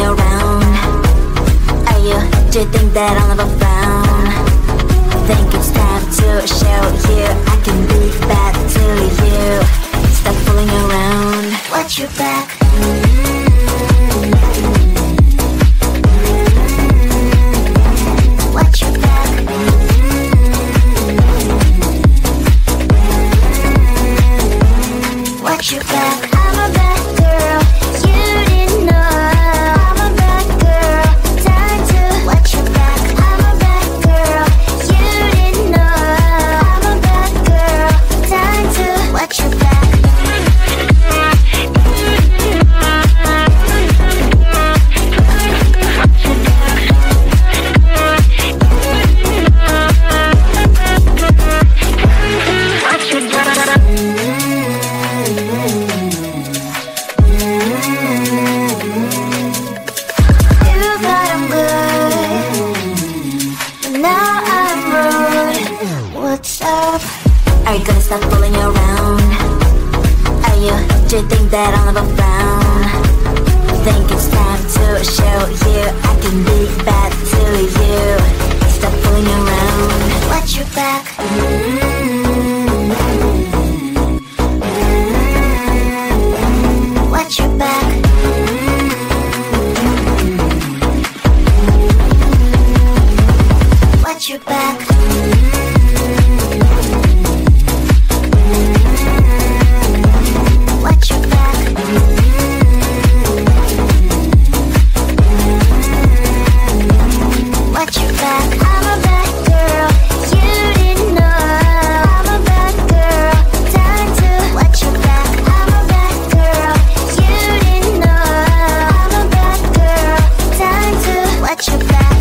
around? Are you, do you think that I'll never frown? Think it's time to show you I can be bad to you. Stop fooling around. Watch your back. Watch your back. Watch your back. I'm a bad girl. You didn't know. I'm a bad girl. Time to watch your back. I'm a bad girl. You didn't know. I'm a bad girl. Time to watch your back. Are you gonna stop fooling around? Are you, do you think that I'll never frown? Think it's time to show you I can be bad to you. Stop fooling around. Watch your back. Watch your back. Watch your back. Watch your back. Watch your back. I'm a bad girl. You didn't know. I'm a bad girl. Time to watch your back. I'm a bad girl. You didn't know. I'm a bad girl. Time to watch your back.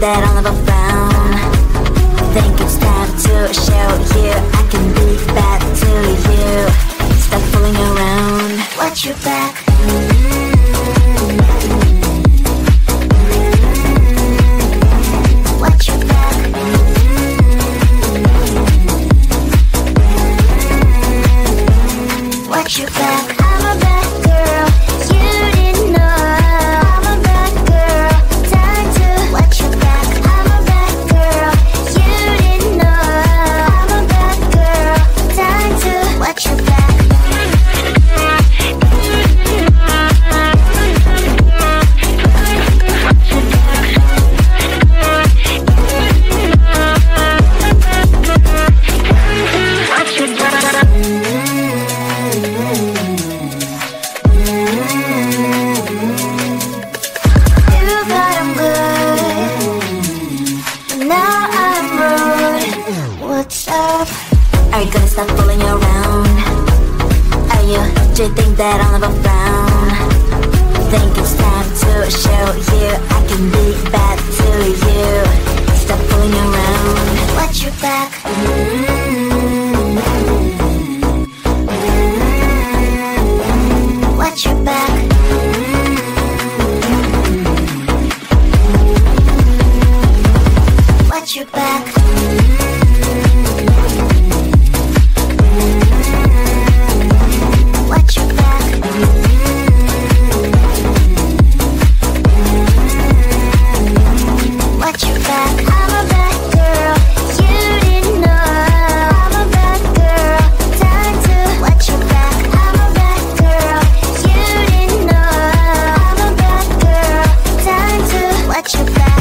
that I'll never frown. Think it's time to show you I can be bad to you. Stop fooling around. Watch your back. Watch your back. Watch your back. I'm a bad girl. You didn't know. I'm a bad girl. Time to watch your back. I'm a bad girl. You didn't know. I'm a bad girl. Time to watch your back. Stop fooling around. Are you, do you think that I'll never frown? Think it's time to show you I can be bad to you. Stop fooling around. Watch your back. Watch your back. Watch your back. Watch your back. Watch your back. I'm a bad girl. You didn't know. I'm a bad girl. Time to watch your back. I'm a bad girl. You didn't know. I'm a bad girl. Time to watch your back.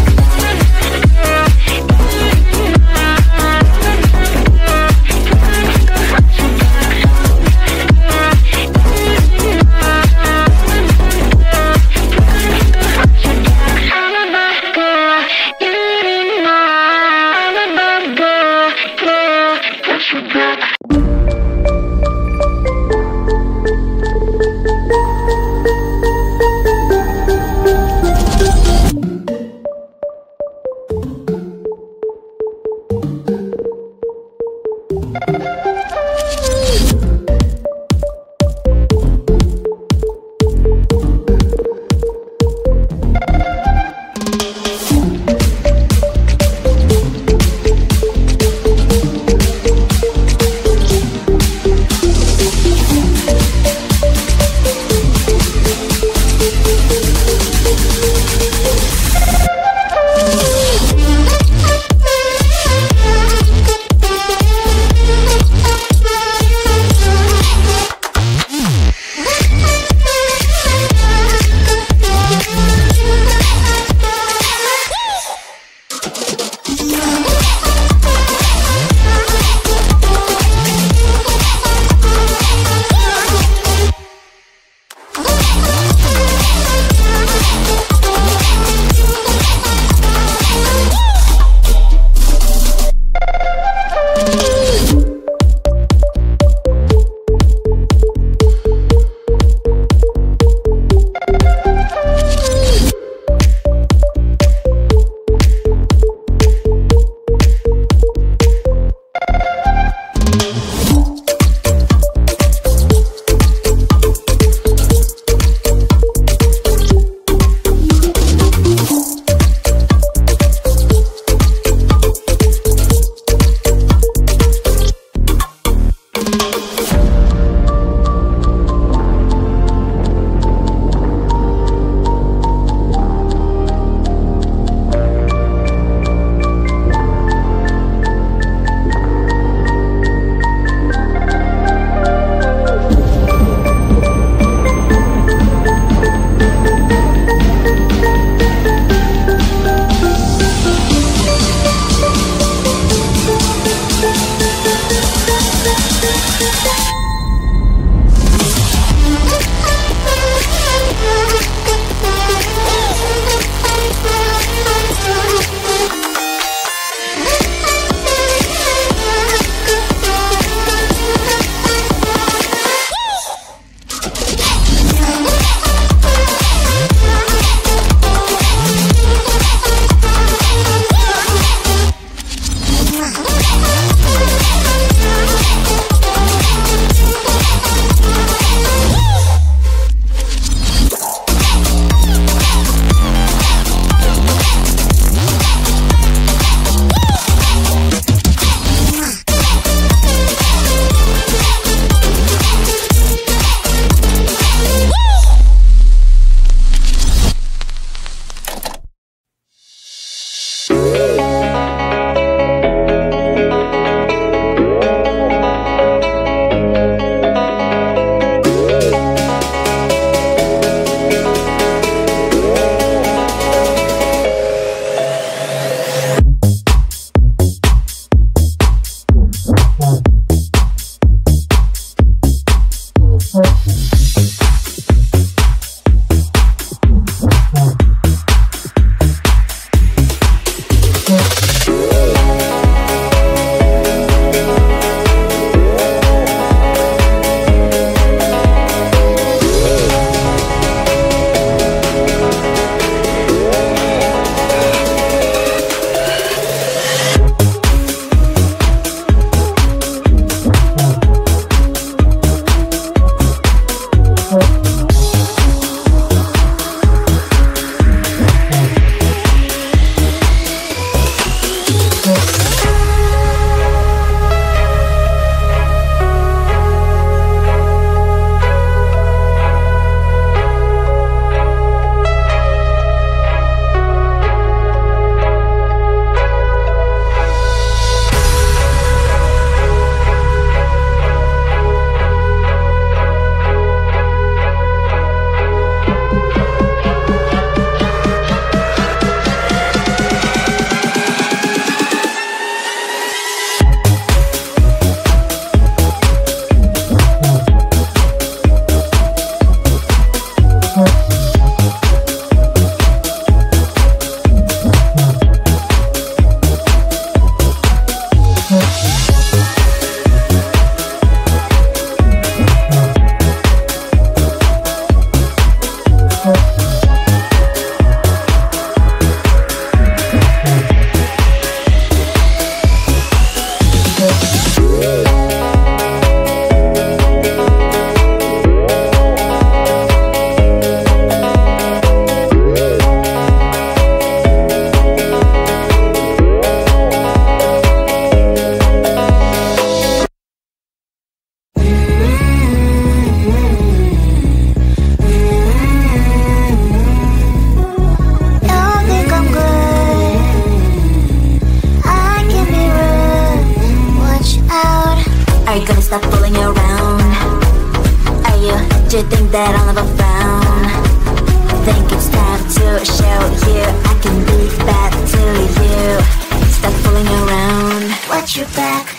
Stop fooling around. Are you, do you think that I'll never frown? Think it's time to show you I can be bad to you. Stop fooling around. Watch your back.